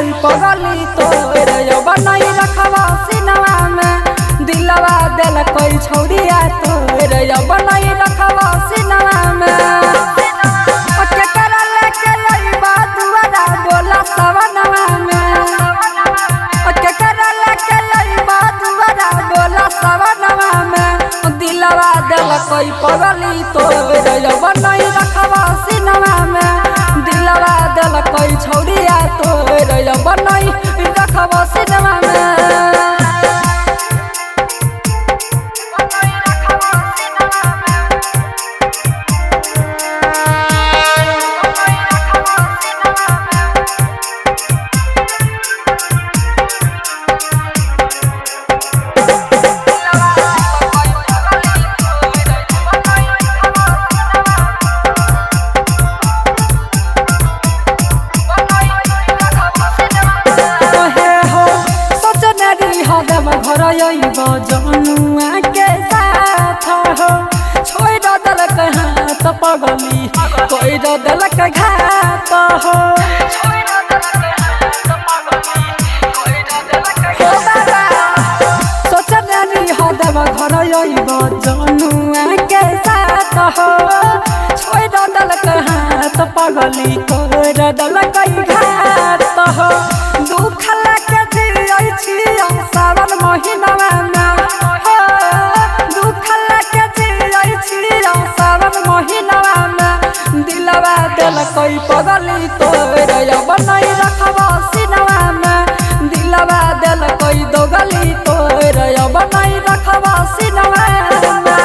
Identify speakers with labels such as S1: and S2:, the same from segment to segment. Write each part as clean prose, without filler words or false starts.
S1: कोई पगली तोरे बनाई रखवा सिनवा में दिलवा दिल कोई छोड़िया तोरे बनाई रखवा सिनवा में के कर लेके अइबा दुआरा बोला सवनवा में के कर लेके अइबा दुआरा बोला सवनवा में दिलवा दिल कोई पगली तोरे बनाई रखवा सिनवा में दिलवा दिल कोई छोड़िया तोरे बनाई रखवा सिनवा में। घर जनुआ के साथ हो छोड़ दलक हाथ पगली कोई दलक घात हो सोचनी हो देव घर जनुआ के साथ हो छोड़ दलक हाथ पगली कोई दलक घात हो दुख लगे जिया सावन महीनवा में दुख लगे जिया सावन महीनवा में दिलवा दिल कोई पगली तोरे बनाई रखवा सिनवा में दिलवा दिल कोई दोगली तोरे बनाई रखवा सिनवा में।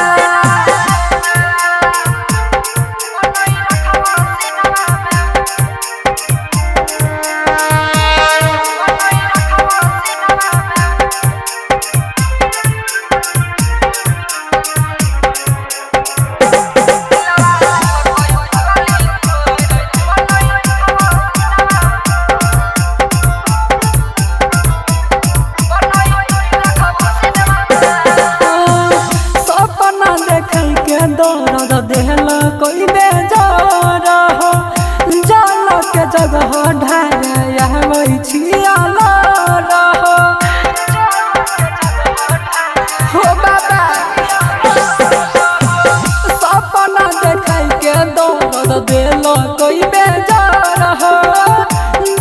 S1: दर्द देहल कोई बेजार हो जल के जगह ढार छियाल हो बाबा सपना देख के दर्द दिल कोई बेजार हो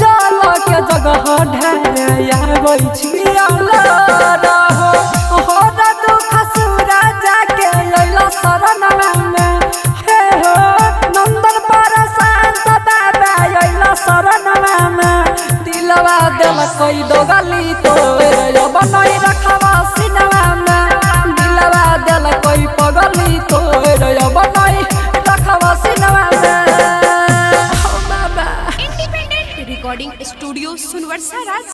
S1: जल के जगह ढार छियाल हो दुख सूरा जाके लैला शरणवा में हे हो नंदन पर शांत बाबा अइला शरणवा में दिलवा दिल कोई दोगली तोरे बनाई रखवा सिनवा में दिलवा दिल कोई पगली तोरे बनाई रखवा सिनवा में।
S2: इंडिपेंडेंट रिकॉर्डिंग स्टूडियो सुनवर सारा।